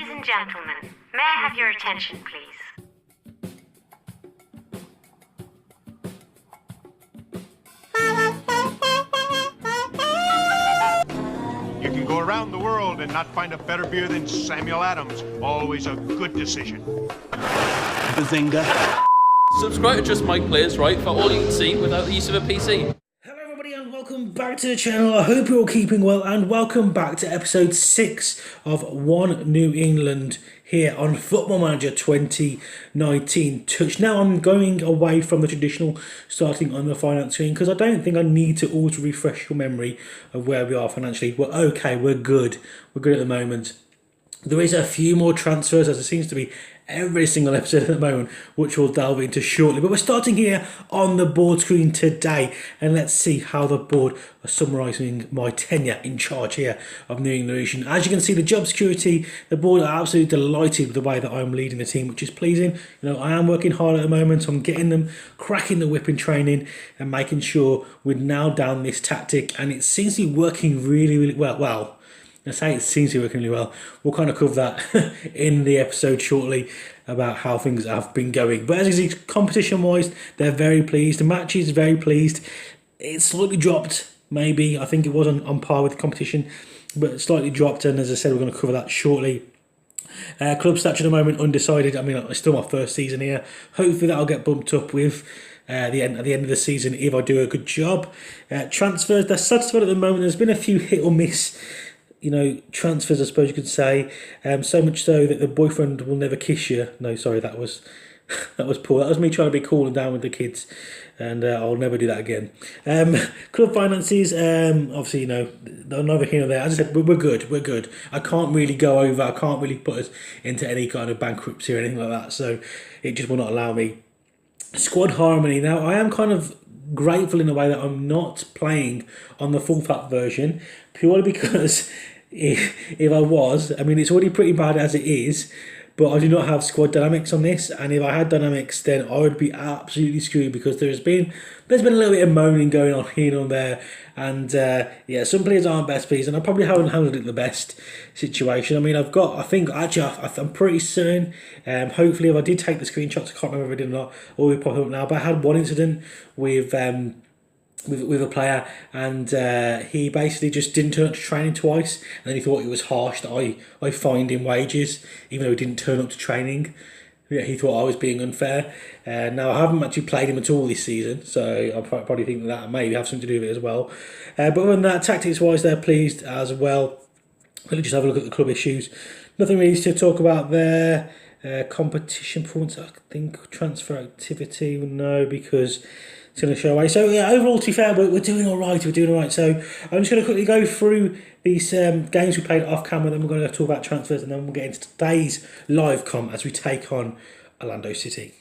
Ladies and gentlemen, may I have your attention, please? You can go around the world and not find a better beer than Samuel Adams. Always a good decision. Bazinga. Subscribe to Just M1ke Plays, right, for all you can see without the use of a PC. Hello everybody and welcome back to the channel. I hope you're all keeping well and welcome back to episode 6 of One New England here on Football Manager 2019 Touch. Now I'm going away from the traditional starting on the finance screen because I don't think I need to always refresh your memory of where we are financially. We're okay, we're good at the moment. There is a few more transfers, as there seems to be every single episode at the moment, which we'll delve into shortly. But we're starting here on the board screen today, and let's see how the board are summarising my tenure in charge here of New England Nation. As you can see, the job security, the board are absolutely delighted with the way that I'm leading the team, which is pleasing. You know, I am working hard at the moment, so I'm getting them, cracking the whip in training and making sure we've nailed down this tactic, and it seems to be working really well. I say it seems to be working really well. We'll kind of cover that in the episode shortly about how things have been going. But as you see, competition-wise, they're very pleased. The matches, very pleased. It's slightly dropped, maybe. I think it was on par with the competition, but slightly dropped. And as I said, we're going to cover that shortly. Club stature at the moment, undecided. I mean, it's still my first season here. Hopefully that'll get bumped up with at the end of the season if I do a good job. Transfers, they're satisfied at the moment. There's been a few hit or miss, you know, transfers, I suppose you could say. So much so that the boyfriend will never kiss you. No, sorry, that was poor. That was me trying to be cool and down with the kids, and I'll never do that again. Club finances, obviously, you know, they're neither here nor there. As I said, we're good. I can't really go over. I can't really put us into any kind of bankruptcy or anything like that. So it just will not allow me. Squad harmony. Now, I am kind of grateful in a way that I'm not playing on the full fat version, purely because if I was, I mean, it's already pretty bad as it is, but I do not have squad dynamics on this, and if I had dynamics, then I would be absolutely screwed, because there's been a little bit of moaning going on here and there, and yeah, some players aren't best pleased, and I probably haven't handled it the best situation. I mean, I'm pretty certain, hopefully if I did take the screenshots, I can't remember if I did or not, or we pop up now, but I had one incident with a player, and he basically just didn't turn up to training twice, and then he thought it was harsh that I fined him wages even though he didn't turn up to training. Yeah, he thought I was being unfair. Now, I haven't actually played him at all this season, so I probably think that maybe have something to do with it as well. But other than that, tactics wise, they're pleased as well. Let's just have a look at the club issues. Nothing really to talk about there. Competition performance, I think. Transfer activity, no, because it's going to show away. So yeah, overall, to be fair, we're doing all right. So I'm just going to quickly go through these games we played off camera. Then we're going to talk about transfers, and then we'll get into today's live comp as we take on Orlando City.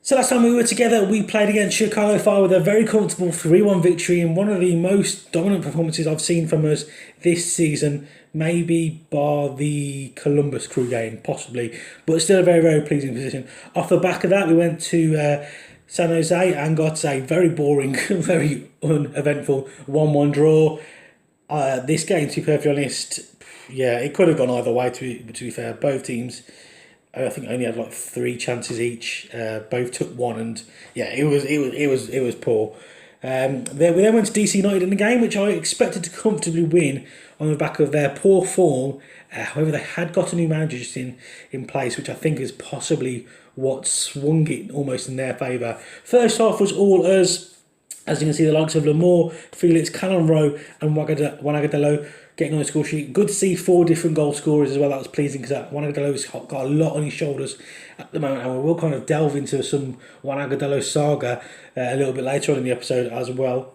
So last time we were together, we played against Chicago Fire with a very comfortable 3-1 victory, and one of the most dominant performances I've seen from us this season, maybe bar the Columbus Crew game, possibly, but still a very, very pleasing position. Off the back of that, we went to San Jose and got a very boring, very uneventful 1-1 draw. This game, to be perfectly honest, yeah, it could have gone either way, to be fair. Both teams, I think, only had like 3 chances each. Both took one, and yeah, it was poor. We then went to DC United in the game, which I expected to comfortably win on the back of their poor form. However, they had got a new manager just in place, which I think is possibly what swung it almost in their favour. First half was all us. As you can see, the likes of Lamore, Felix, Callum Rowe and Wanagadelo getting on the score sheet. Good to see 4 different goal scorers as well. That was pleasing, because Wanagadelo's got a lot on his shoulders at the moment, and we will kind of delve into some Wanagadelo saga a little bit later on in the episode as well.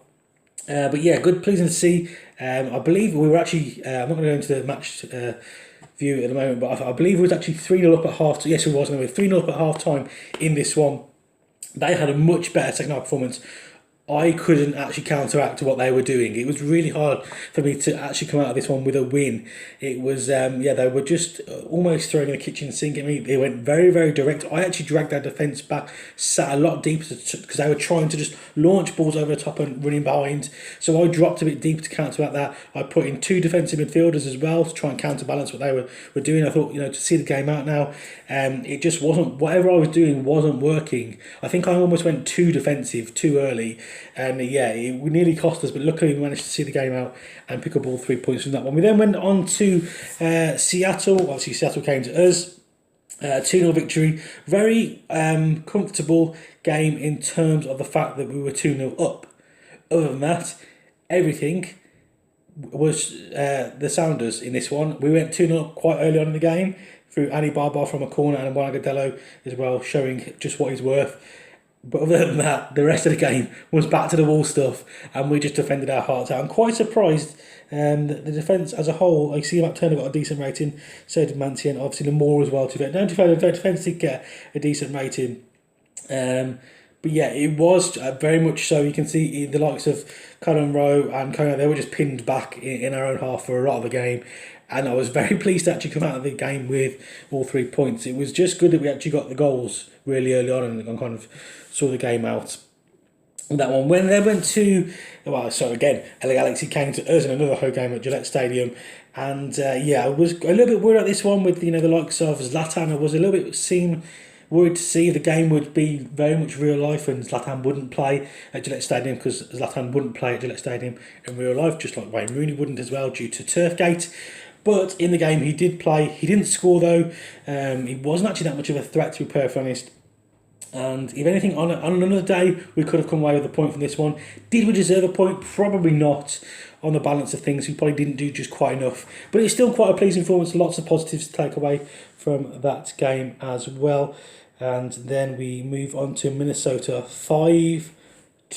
But yeah, good, pleasing to see. I believe we were actually, I'm not going to go into the match view at the moment, but I believe it was actually 3-0 up at half time. Yes, it was. 3-0 up at half time in this one. They had a much better second half performance. I couldn't actually counteract what they were doing. It was really hard for me to actually come out of this one with a win. It was, they were just almost throwing the kitchen sink at me. They went very, very direct. I actually dragged their defence back, sat a lot deeper because they were trying to just launch balls over the top and running behind. So I dropped a bit deeper to counteract that. I put in 2 defensive midfielders as well to try and counterbalance what they were doing. I thought, to see the game out now, it just wasn't, whatever I was doing wasn't working. I think I almost went too defensive too early. And it nearly cost us, but luckily we managed to see the game out and pick up all 3 points from that one. We then went on to Seattle. Obviously, Seattle came to us. 2-0 victory. Very comfortable game in terms of the fact that we were 2-0 up. Other than that, everything was the Sounders in this one. We went 2-0 up quite early on in the game through Ali Baba from a corner and Wagadello as well, showing just what he's worth. But other than that, the rest of the game was back to the wall stuff, and we just defended our hearts out. I'm quite surprised that the defence as a whole, I see Matt Turner got a decent rating, so did Manti, and obviously Lamore as well. The defence did get a decent rating. But yeah, it was very much so. You can see the likes of Cullen Rowe and Kona, they were just pinned back in our own half for a lot of the game. And I was very pleased to actually come out of the game with all 3 points. It was just good that we actually got the goals really early on and kind of saw the game out. That one. When they went to, LA Galaxy came to us in another home game at Gillette Stadium. And I was a little bit worried about this one with, the likes of Zlatan. I was a little bit worried to see the game would be very much real life and Zlatan wouldn't play at Gillette Stadium, because Zlatan wouldn't play at Gillette Stadium in real life, just like Wayne Rooney wouldn't as well due to Turfgate. But in the game he did play. He didn't score though. He wasn't actually that much of a threat, to be perfectly honest. And if anything, on another day, we could have come away with a point from this one. Did we deserve a point? Probably not. On the balance of things, we probably didn't do just quite enough. But it's still quite a pleasing performance. Lots of positives to take away from that game as well. And then we move on to Minnesota 5-2.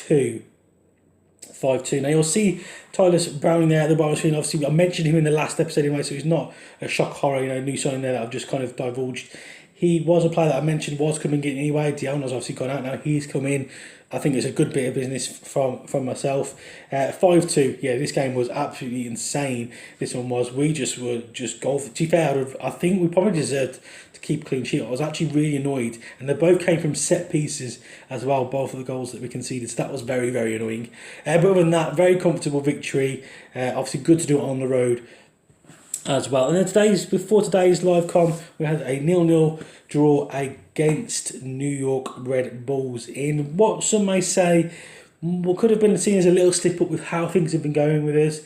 5-2. Now you'll see Tyler Browning there at the bottom screen. Obviously, I mentioned him in the last episode anyway, so he's not a shock horror, new signing there that I've just kind of divulged. He was a player that I mentioned was coming in anyway. Diano's obviously gone out now. He's come in. I think it's a good bit of business from myself. 5-2. Yeah, this game was absolutely insane. This one was. We were just golf. To be fair, I think we probably deserved to keep a clean sheet. I was actually really annoyed. And they both came from set pieces as well, both of the goals that we conceded. So that was very, very annoying. But other than that, very comfortable victory. Obviously good to do it on the road as well. And then before today's live com, we had a 0-0 draw against New York Red Bulls in what some may say what could have been seen as a little slip up with how things have been going with us.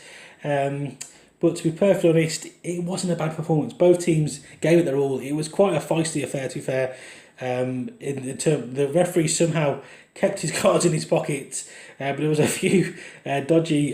But to be perfectly honest, it wasn't a bad performance. Both teams gave it their all. It was quite a feisty affair, to be fair. The referee somehow kept his cards in his pocket, but there was a few dodgy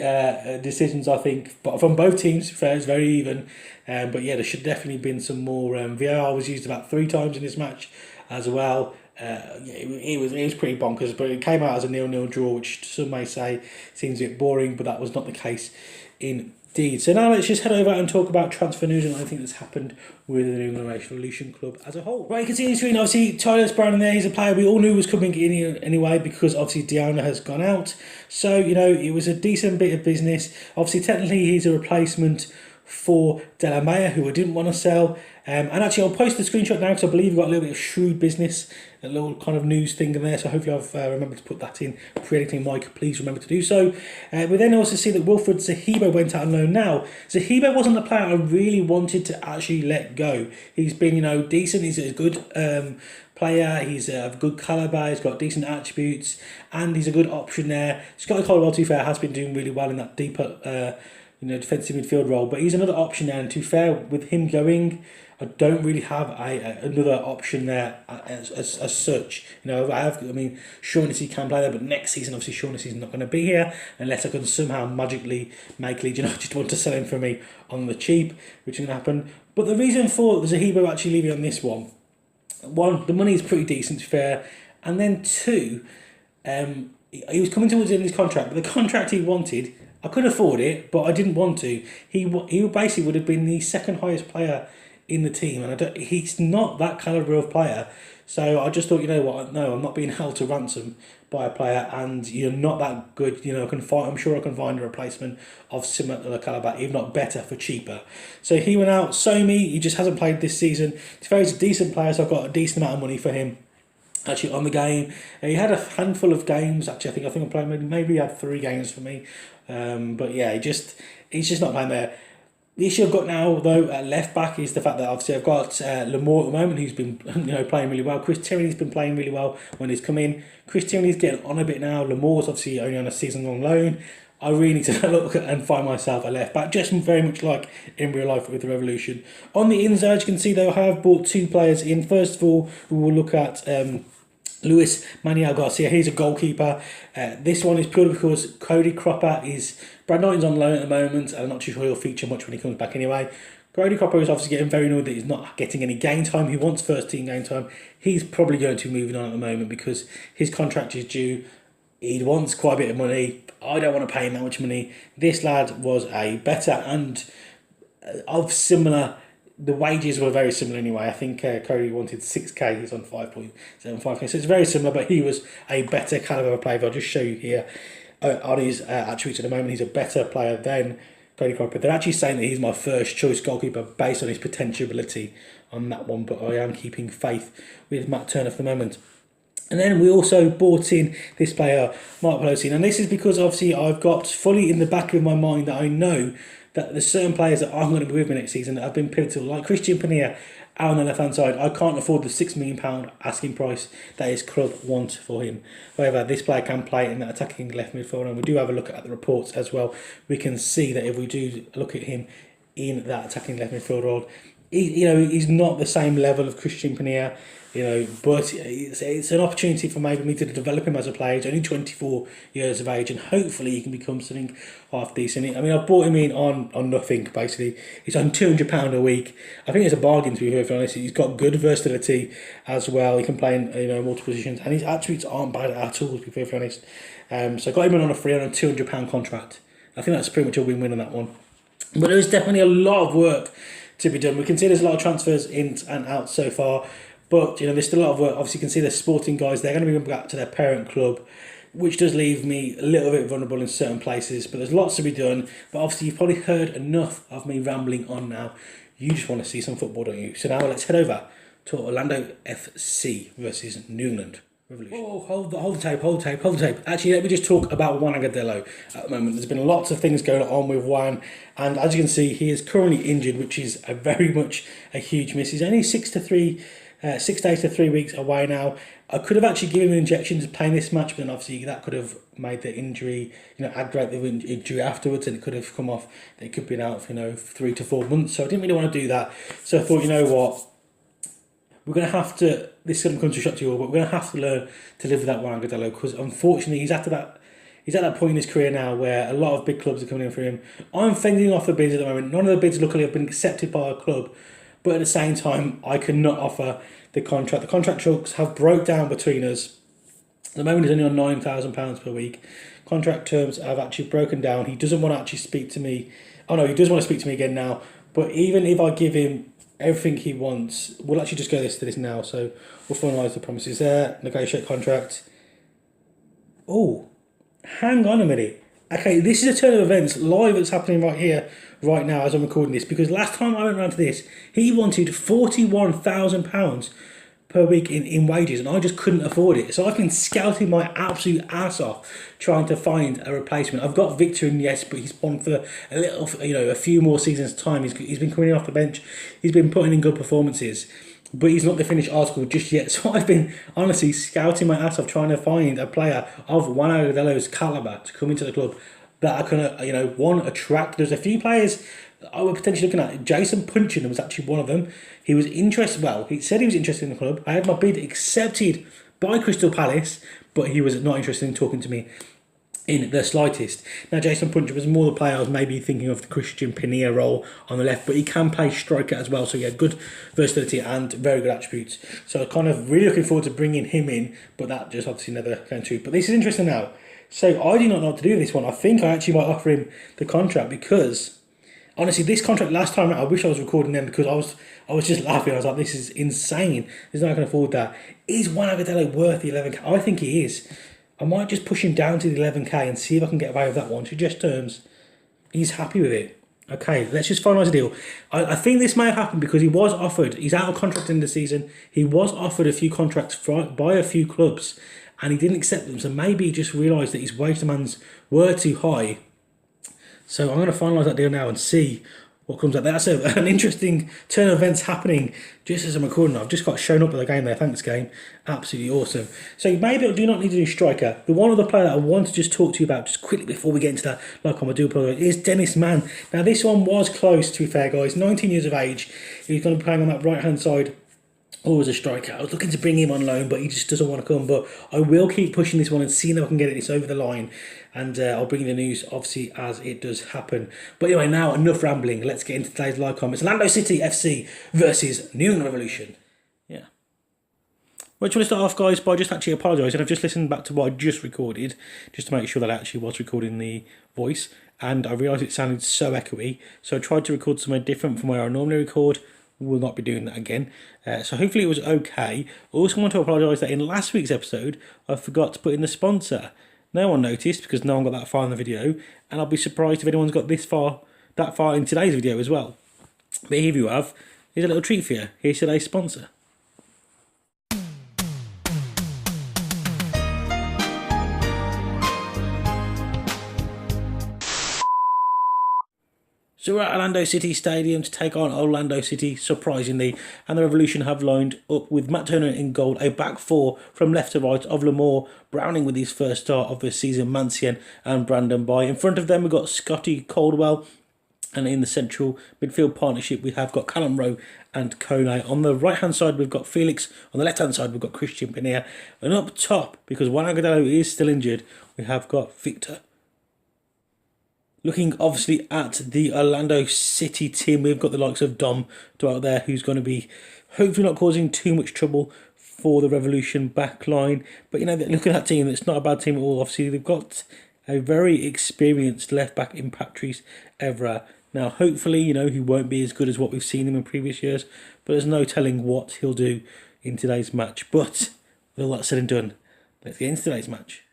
decisions, I think, but from both teams. Fair, it's very even, but yeah, there should definitely been some more. VAR was used about 3 times in this match as well. It was pretty bonkers, but it came out as a 0-0 draw, which some may say seems a bit boring, but that was not the case indeed. So now let's just head over and talk about transfer news and anything that's happened with the New England Revolution Club as a whole. Right, you can see on the screen, obviously, Tyler Brown there. He's a player we all knew was coming in anyway, because obviously Diana has gone out. So, it was a decent bit of business. Obviously, technically, he's a replacement for Delamea, who I didn't want to sell. And actually, I'll post the screenshot now because I believe we've got a little bit of shrewd business, a little kind of news thing in there. So hopefully I've remembered to put that in. Pre-editing Mike, please remember to do so. We then also see that Wilfred Zahibo went out on loan. Now, Zahibo wasn't the player I really wanted to actually let go. He's been, decent. He's a good player. He's of good calibre. He's got decent attributes, and he's a good option there. Scotty Colwell, to be fair, has been doing really well in that deeper defensive midfield role, but he's another option there. And to be fair, with him going, I don't really have another option there as such. Shaughnessy can play there, but next season, obviously, Shaughnessy's not going to be here unless I can somehow magically make Leeds United want to sell him for me on the cheap, which is going to happen. But the reason for Zahibo actually leaving on this one, the money is pretty decent, to be fair, and then 2, he was coming towards the end of his contract, but the contract he wanted, I could afford it, but I didn't want to. He basically would have been the second highest player in the team, and he's not that calibre of player. So I just thought, you know what, no, I'm not being held to ransom by a player, and you're not that good. You know, I'm sure I can find a replacement of similar calibre, if not better, for cheaper. So he went out. Somi, he just hasn't played this season. He's a decent player, so I've got a decent amount of money for him. Actually, on the game, he had a handful of games. Actually, I think I played maybe he had 3 games for me. But yeah, he's just not playing there. The issue I've got now, though, at left back is the fact that obviously I've got Lamore at the moment, who's been playing really well. Chris Tierney's been playing really well when he's come in. Chris Tierney's getting on a bit now. Lamore's obviously only on a season-long loan. I really need to look and find myself a left back, just very much like in real life with the Revolution. On the inside, you can see though, I have brought 2 players in. First of all, we will look at Luis Manuel Garcia. He's a goalkeeper. This one is purely because Cody Cropper Brad Knighton's on loan at the moment. I'm not too sure he'll feature much when he comes back anyway. Cody Cropper is obviously getting very annoyed that he's not getting any game time. He wants first team game time. He's probably going to be moving on at the moment because his contract is due. He wants quite a bit of money. I don't want to pay him that much money. This lad was a better and of similar. The wages were very similar anyway. I think Cody wanted 6k. He's on 5.75k. So it's very similar, but he was a better calibre of player. I'll just show you here on his attributes at the moment. He's a better player than Cody Cropper. They're actually saying that he's my first choice goalkeeper based on his potential ability on that one, but I am keeping faith with Matt Turner for the moment. And then we also bought in this player, Mark Pelosi. And this is because obviously I've got fully in the back of my mind that I know that there's certain players that aren't going to be with me next season that have been pivotal, like Christian Pinilla out on the left-hand side. I can't afford the £6 million asking price that his club want for him. However, this player can play in that attacking left midfield, and we do have a look at the reports as well. We can see that if we do look at him in that attacking left midfield role, he's not the same level of Christian Pinilla, but it's an opportunity for maybe me to develop him as a player. He's only 24 years of age, and hopefully he can become something half decent. I mean, I've bought him in on nothing, basically. He's on £200 a week. I think it's a bargain, to be very honest. He's got good versatility as well. He can play in multiple positions, and his attributes aren't bad at all, to be very honest. So I got him in on a free on a £200 contract. I think that's pretty much a win-win on that one. But there's definitely a lot of work to be done. We can see there's a lot of transfers in and out so far, but there's still a lot of work. Obviously, you can see the Sporting guys, they're going to be going back to their parent club, which does leave me a little bit vulnerable in certain places, but there's lots to be done. But obviously, you've probably heard enough of me rambling on now. You just want to see some football, don't you? So now let's head over to Orlando FC versus New England Revolution. Oh, hold the tape. Actually, let me just talk about Juan Agudelo at the moment. There's been lots of things going on with Juan, and as you can see, he is currently injured, which is very much a huge miss. He's only 6 days to 3 weeks away now. I could have actually given him an injection to play this match, but then obviously that could have made the injury, aggravate the injury afterwards, and it could have come off. They could have been out for 3 to 4 months. So I didn't really want to do that. So I thought, what, we're going to have to. This is going to come to a shock to you all, but we're going to have to learn to live with that Juan Agudelo, because unfortunately he's at that point in his career now where a lot of big clubs are coming in for him. I'm fending off the bids at the moment. None of the bids luckily have been accepted by our club, but at the same time I cannot offer the contract. The contract talks have broke down between us. At the moment he's only on £9,000 per week. Contract terms have actually broken down. He doesn't want to actually speak to me. Oh no, he does want to speak to me again now. But even if I give him everything he wants, we'll actually just go to this now. So we'll finalise the promises there. Negotiate contract. Oh, hang on a minute. Okay, this is a turn of events live that's happening right here, right now as I'm recording this. Because last time I went around to this, he wanted £41,000 per week in wages, and I just couldn't afford it. So I've been scouting my absolute ass off trying to find a replacement. I've got Victor in, yes, but he's on for a few more seasons' time. He's been coming off the bench. He's been putting in good performances, but he's not the finished article just yet. So I've been honestly scouting my ass off trying to find a player of Juan Agudelo's calibre to come into the club that I can, attract. There's a few players I were potentially looking at. Jason Punchin was actually one of them. He was interested. Well, he said he was interested in the club. I had my bid accepted by Crystal Palace, but he was not interested in talking to me in the slightest. Now, Jason Punchin was more the player I was maybe thinking of, the Christian Pinilla role on the left, but he can play striker as well, so he had good versatility and very good attributes. So kind of really looking forward to bringing him in, but that just obviously never came true. But this is interesting now. So I do not know what to do with this one. I think I actually might offer him the contract because Honestly, this contract last time out, I wish I was recording them because I was just laughing. I was like, this is insane. There's no one can afford that. Is Juan Agudelo worth the 11k? I think he is. I might just push him down to the 11k and see if I can get away with that one. To just terms, he's happy with it. Okay, let's just finalise the deal. I think this may have happened because he was offered, he's out of contract in the season, he was offered a few contracts by a few clubs and he didn't accept them. So maybe he just realised that his wage demands were too high. So I'm going to finalise that deal now and see what comes out. That's an interesting turn of events happening just as I'm recording. I've just got shown up with the game there. Thanks, game. Absolutely awesome. So maybe I do not need to do striker. The one other player that I want to just talk to you about just quickly before we get into that, like I do apologise, is Dennis Mann. Now this one was close, to be fair, guys. 19 years of age. He's going to be playing on that right-hand side. Always a striker. I was looking to bring him on loan, but he just doesn't want to come. But I will keep pushing this one and seeing if I can get this over the line. And I'll bring you the news, obviously, as it does happen. But anyway, now enough rambling. Let's get into today's live comments. Orlando City FC versus New England Revolution. Yeah. Well, I just want to start off, guys, by just actually apologising. I've just listened back to what I just recorded, just to make sure that I actually was recording the voice. And I realised it sounded so echoey. So I tried to record somewhere different from where I normally record. Will not be doing that again. So hopefully it was okay. I also want to apologise that in last week's episode, I forgot to put in the sponsor. No one noticed because no one got that far in the video, and I'll be surprised if anyone's got that far in today's video as well. But if you have, here's a little treat for you. Here's today's sponsor. So we're at Orlando City Stadium to take on Orlando City, surprisingly, and the Revolution have lined up with Matt Turner in goal, a back four from left to right of Lamore, Browning with his first start of the season, Mancien and Brandon By. In front of them we've got Scotty Caldwell, and in the central midfield partnership we have got Callum Rowe and Kone. On the right hand side we've got Felix, on the left hand side we've got Christian Pinilla, and up top, because Juan Agudelo is still injured, we have got Victor. Looking obviously at the Orlando City team, we've got the likes of Dom out there, who's going to be hopefully not causing too much trouble for the Revolution back line. But, you know, look at that team. It's not a bad team at all. Obviously, they've got a very experienced left-back in Patrice Evra. Now, hopefully, you know, he won't be as good as what we've seen him in previous years. But there's no telling what he'll do in today's match. But, with all that said and done, let's get into today's match.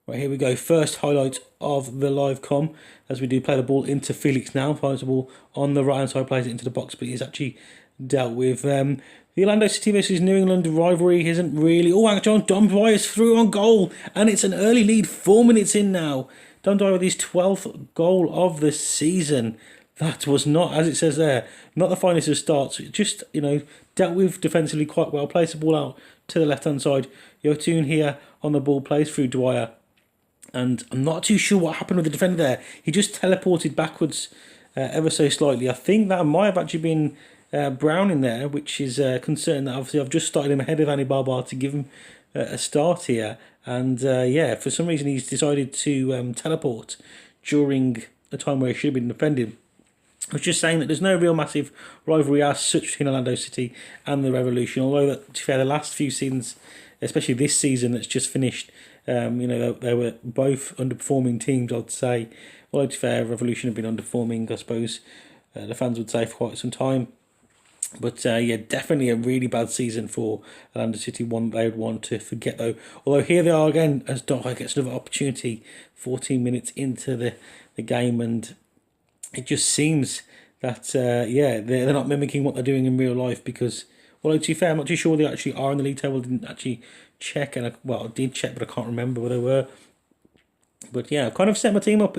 Right, here we go. First highlight of the live com as we do play the ball into Felix now. Finds the ball on the right hand side, plays it into the box, but he's actually dealt with. The Orlando City versus New England rivalry isn't really. Oh, actually, Dom Dwyer is through on goal, and it's an early lead. 4 minutes in now. Dom Dwyer with his 12th goal of the season. That was not, as it says there, not the finest of starts. Just, you know, dealt with defensively quite well. Plays the ball out to the left hand side. Yotun here on the ball, plays through Dwyer. And I'm not too sure what happened with the defender there. He just teleported backwards ever so slightly. I think that might have actually been Brown in there, which is concerning. That obviously I've just started him ahead of Annie Barbar to give him a start here. And yeah, for some reason he's decided to teleport during a time where he should have been defending. I was just saying that there's no real massive rivalry as such between Orlando City and the Revolution. Although, to be fair, the last few seasons, especially this season that's just finished, you know, they were both underperforming teams, I'd say. Although, to be fair, Revolution have been underperforming, I suppose the fans would say, for quite some time. But yeah, definitely a really bad season for Orlando City, one they would want to forget though. Although here they are again, as Dwyer gets another opportunity 14 minutes into the game, and it just seems that, yeah, they're not mimicking what they're doing in real life because, well, to be fair, I'm not too sure they actually are in the league table. I didn't actually check, and I did check, but I can't remember where they were. But yeah, I've kind of set my team up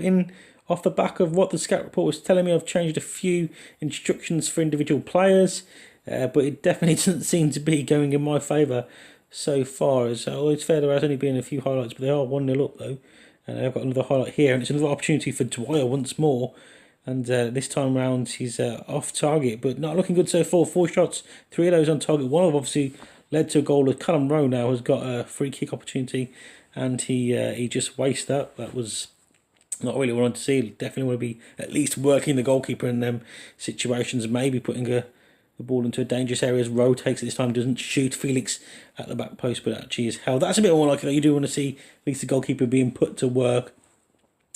off the back of what the scout report was telling me. I've changed a few instructions for individual players, but it definitely doesn't seem to be going in my favour so far. So it's fair, there has only been a few highlights, but they are 1-0 up though. And I've got another highlight here, and it's another opportunity for Dwyer once more. And this time round, he's off target, but not looking good so far. 4 shots, 3 of those on target. One of them obviously led to a goal. Callum Rowe now has got a free kick opportunity, and he just wasted that. That was not really what I wanted to see. Definitely want to be at least working the goalkeeper in them situations, maybe putting the ball into a dangerous area as Rowe takes it this time, doesn't shoot Felix at the back post, but actually is held. That's a bit more like it. You do want to see at least the goalkeeper being put to work.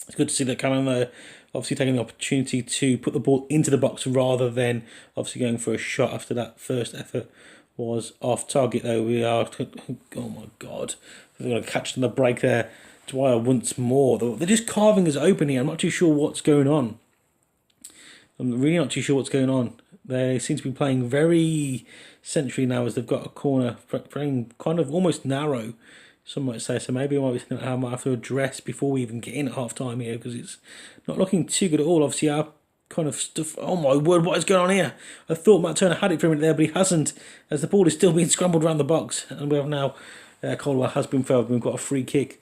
It's good to see that Callum obviously taking the opportunity to put the ball into the box rather than obviously going for a shot after that first effort was off target. Though we are, oh my god, we're going to catch them the break there. Dwyer once more. They're just carving us open here. I'm not too sure what's going on. I'm really not too sure what's going on. They seem to be playing very centrally now as they've got a corner, playing kind of almost narrow, some might say. So maybe I might be thinking I might have to address before we even get in at half time here, because it's not looking too good at all. Obviously, our kind of stuff. Oh my word, what is going on here? I thought Matt Turner had it for a minute there, but he hasn't, as the ball is still being scrambled around the box. And we have now, Colwell has been fouled. We've got a free kick.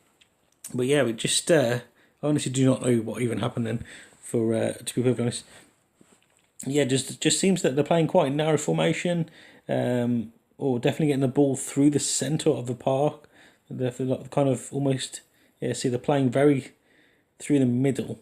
But yeah, we just, I honestly do not know what even happened then, for to be perfectly honest. Yeah, just seems that they're playing quite narrow formation, or definitely getting the ball through the centre of the park. They're kind of almost, yeah, see, they're playing very through the middle.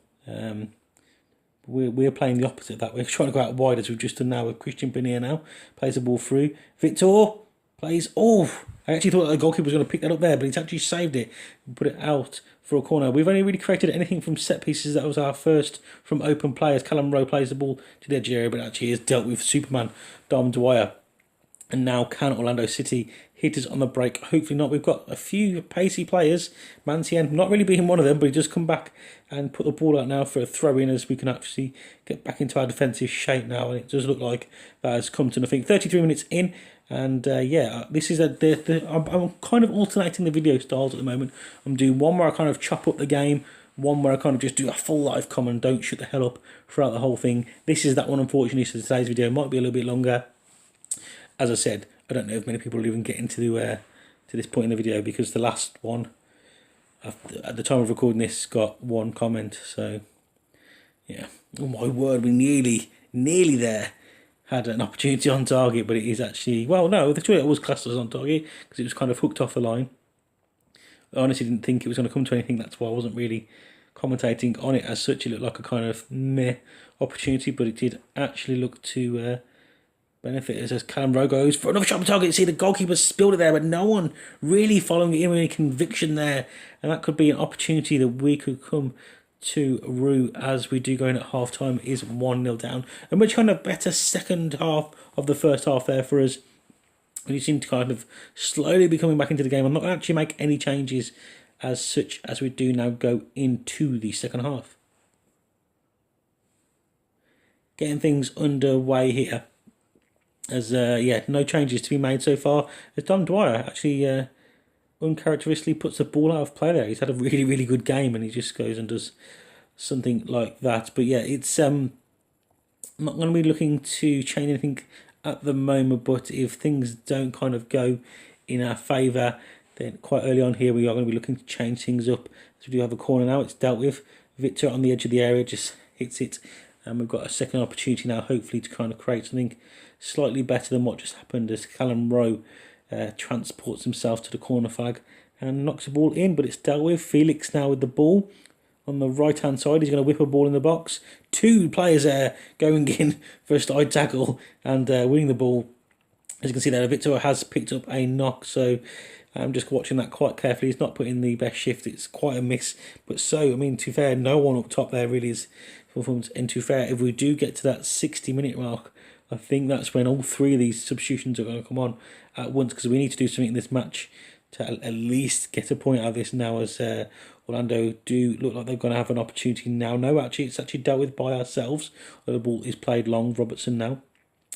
We're playing the opposite of that. We're trying to go out wide as we've just done now with Christian Pinier now. Plays the ball through. Victor plays, I actually thought the goalkeeper was going to pick that up there, but he's actually saved it and put it out for a corner. We've only really created anything from set pieces. That was our first from open players. Callum Rowe plays the ball to the edge area, but actually has dealt with Superman Dom Dwyer. And now can Orlando City hit us on the break? Hopefully not. We've got a few pacey players. Mancien, not really being one of them, but he just come back and put the ball out now for a throw-in as we can actually get back into our defensive shape now. And it does look like that has come to nothing. 33 minutes in. And this is I'm kind of alternating the video styles at the moment. I'm doing one where I kind of chop up the game, one where I kind of just do a full live comment and don't shut the hell up throughout the whole thing. This is that one, unfortunately, so today's video might be a little bit longer. As I said, I don't know if many people will even get into to this point in the video, because the last one, at the time of recording this, got one comment. So, yeah. Oh my word, we nearly there. Had an opportunity on target, but it is actually, well, no, the Twitter was classed as on target because it was kind of hooked off the line. I honestly didn't think it was going to come to anything. That's why I wasn't really commentating on it as such. It looked like a kind of meh opportunity, but it did actually look to benefit us as Callum Rowe goes for another shot on target. See, the goalkeeper spilled it there, but no one really following it in with any conviction there. And that could be an opportunity that we could come to rue as we do go in at half time. Is 1-0 down, and much kind of better second half of the first half there for us. We seem to kind of slowly be coming back into the game. I'm not going to actually make any changes as such as we do now go into the second half. Getting things underway here as no changes to be made so far, as Dom Dwyer actually uncharacteristically puts the ball out of play there. He's had a really, really good game, and he just goes and does something like that. But yeah, it's I'm not going to be looking to change anything at the moment, but if things don't kind of go in our favour, then quite early on here we are going to be looking to change things up. So we do have a corner now, it's dealt with. Victor on the edge of the area just hits it, and we've got a second opportunity now, hopefully, to kind of create something slightly better than what just happened as Callum Rowe transports himself to the corner flag and knocks the ball in, but it's dealt with. Felix now with the ball on the right hand side. He's going to whip a ball in the box. Two players going in for a side tackle and winning the ball. As you can see there, Victor has picked up a knock, so I'm just watching that quite carefully. He's not putting the best shift. It's quite a miss. But so, I mean, to be fair, no one up top there really is performance. And to be fair, if we do get to that 60-minute mark, I think that's when all three of these substitutions are going to come on at once, because we need to do something in this match to at least get a point out of this now, as Orlando do look like they're going to have an opportunity now. No, actually, it's actually dealt with by ourselves. The ball is played long. Robertson now.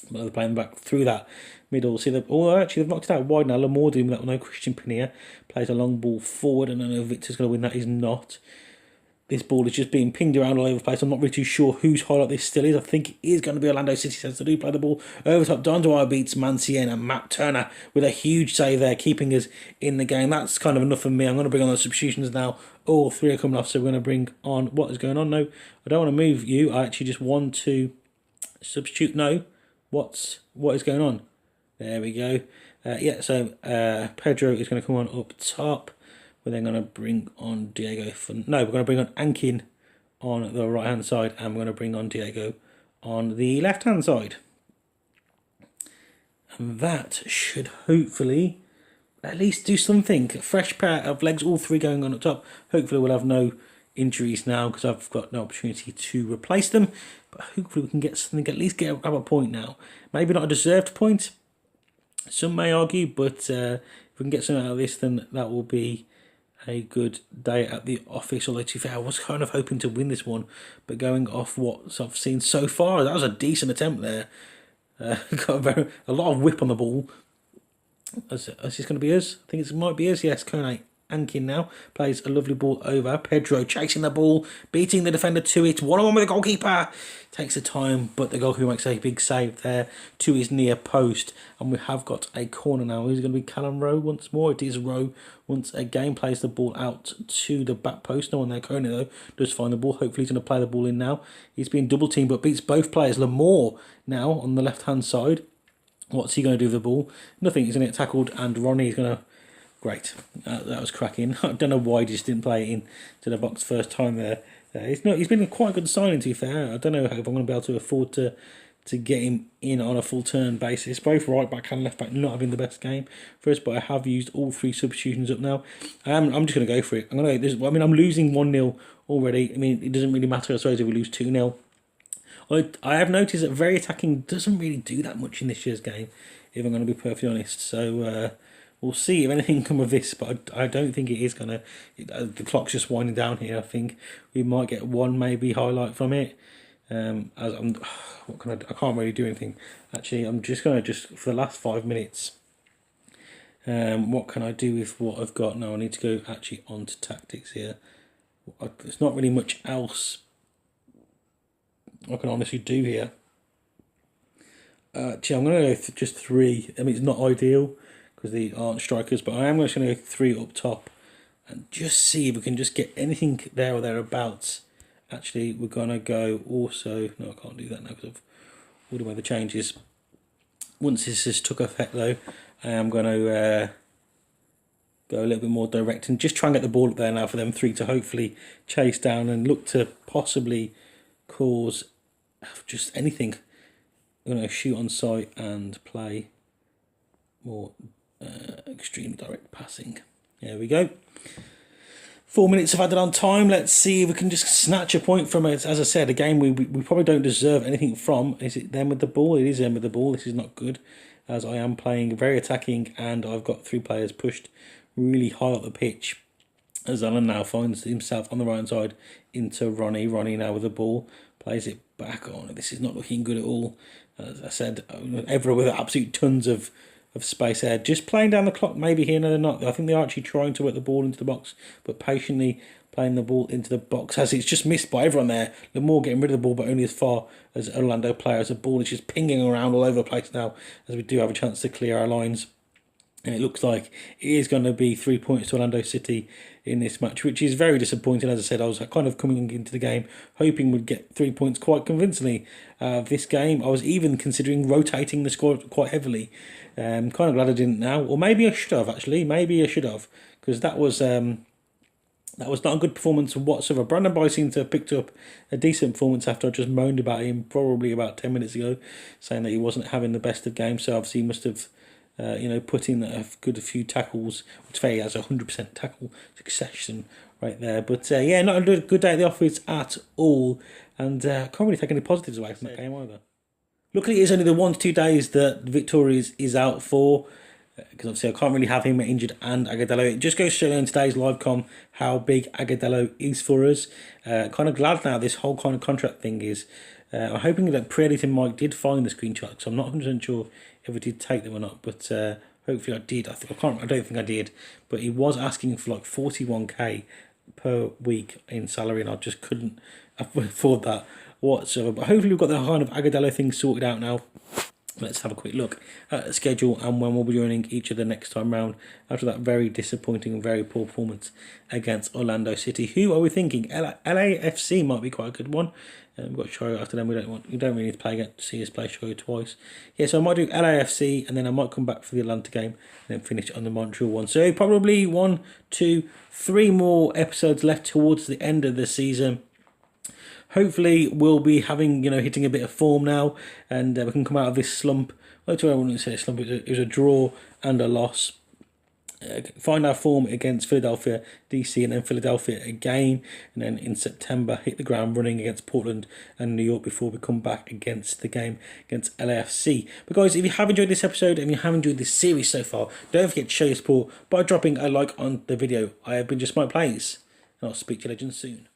But they're playing back through that middle. See, they've knocked it out wide now. Lamore doing that. No, Christian Pinier plays a long ball forward, and I know Victor's going to win that. He's not. This ball is just being pinged around all over the place. I'm not really too sure whose highlight this still is. I think it is going to be Orlando City, since they do play the ball over top. Don Dwyer beats Mancien, and Matt Turner with a huge save there, keeping us in the game. That's kind of enough for me. I'm going to bring on the substitutions now. All three are coming off, so we're going to bring on... What is going on? No, I don't want to move you. I actually just want to substitute. No, what is going on? There we go. Pedro is going to come on up top. We're then going to bring on Diego. We're going to bring on Ankin on the right hand side, and we're going to bring on Diego on the left hand side. And that should hopefully at least do something. A fresh pair of legs, all three going on up top. Hopefully we'll have no injuries now because I've got no opportunity to replace them. But hopefully we can get something, at least grab a point now. Maybe not a deserved point, some may argue, but if we can get something out of this, then that will be a good day at the office. Although, to be fair, I was kind of hoping to win this one, but going off what I've seen so far, that was a decent attempt there. Got a lot of whip on the ball. Is this going to be us? I think it might be us. Yes, Kone Ankin now plays a lovely ball over. Pedro chasing the ball, beating the defender to it. 1-on-1 with the goalkeeper. Takes the time, but the goalkeeper makes a big save there to his near post. And we have got a corner now. Is it going to be Callum Rowe once more? It is Rowe once again. Plays the ball out to the back post. No one there. Kone, though, does find the ball. Hopefully he's going to play the ball in now. He's been double teamed, but beats both players. Lamore now on the left-hand side. What's he going to do with the ball? Nothing. He's going to get tackled, and Ronnie's going to... Great. That was cracking. I don't know why he just didn't play it into the box first time there. He's been a quite good signing, to be fair. I don't know if I'm going to be able to afford to get him in on a full turn basis. Both right back and left back not having the best game for us, but I have used all 3 substitutions up now. I'm just going to go for it. I'm losing 1-0 already. I mean, it doesn't really matter, I suppose, if we lose 2-0. I have noticed that very attacking doesn't really do that much in this year's game, if I'm going to be perfectly honest. So we'll see if anything can come of this, but I don't think it is going to. The clock's just winding down here. I think we might get one maybe highlight from it. I can't really do anything. Actually, I'm just going to for the last 5 minutes. What can I do with what I've got now? I need to go actually onto tactics here. There's not really much else I can honestly do here. I'm going to go just 3. I mean, it's not ideal because they aren't strikers, but I am just going to go 3 up top and just see if we can just get anything there or thereabouts. Actually, we're going to go also... No, I can't do that now because I've ordered away the changes. Once this has took effect, though, I am going to go a little bit more direct and just try and get the ball up there now for them 3 to hopefully chase down and look to possibly cause just anything. I'm going to shoot on sight and play more extremely direct passing. There we go. 4 minutes of added on time. Let's see if we can just snatch a point from it. As I said, a game we probably don't deserve anything from. Is it them with the ball? It is them with the ball. This is not good, as I am playing very attacking and I've got 3 players pushed really high up the pitch. As Alan now finds himself on the right side into Ronnie. Ronnie now with the ball. Plays it back on. This is not looking good at all. As I said, Evra with absolute tons of space there. Just playing down the clock maybe here. No, they're not. I think they're actually trying to work the ball into the box, but patiently playing the ball into the box as it's just missed by everyone there. Lamore getting rid of the ball, but only as far as Orlando players. The ball is just pinging around all over the place now as we do have a chance to clear our lines. And it looks like it is going to be 3 points to Orlando City in this match, which is very disappointing. As I said, I was kind of coming into the game hoping we'd get 3 points quite convincingly. This game, I was even considering rotating the squad quite heavily. Kind of glad I didn't now. Or maybe I should have, actually. Maybe I should have. Because that was not a good performance whatsoever. Brandon Boy seemed to have picked up a decent performance after I just moaned about him probably about 10 minutes ago, saying that he wasn't having the best of games. So obviously he must have... put in a few tackles, which he has 100% tackle succession right there. But not a good day at the office at all, and can't really take any positives away from that game either. Luckily, it's only the 1 to 2 days that Victoria is out for, because obviously I can't really have him injured and Agudelo. It just goes to show in today's live com how big Agudelo is for us. Kind of glad now this whole kind of contract thing is. I'm hoping that Pre-Editing Mike did find the screenshot, so I'm not 100% sure if I did take them or not, but hopefully I did. I don't think I did, but he was asking for like 41k per week in salary, and I just couldn't afford that whatsoever. But hopefully we've got the kind of Agudelo thing sorted out now. Let's have a quick look at the schedule and when we'll be joining each other next time round after that very disappointing and very poor performance against Orlando City. Who are we thinking? LAFC might be quite a good one. We've got Shoyo after them. We don't really need to play again to see us play Shoyo twice. Yeah, so I might do LAFC and then I might come back for the Atlanta game and then finish on the Montreal one. So probably 1, 2, 3 more episodes left towards the end of the season. Hopefully we'll be having, hitting a bit of form now, and we can come out of this slump. I wouldn't say a slump, it was a draw and a loss. find our form against Philadelphia, DC, and then Philadelphia again, and then in September hit the ground running against Portland and New York before we come back against the game against LAFC. But guys, if you have enjoyed this episode and you have enjoyed this series so far, don't forget to show your support by dropping a like on the video. I have been Just M1ke Plays, and I'll speak to you legends soon.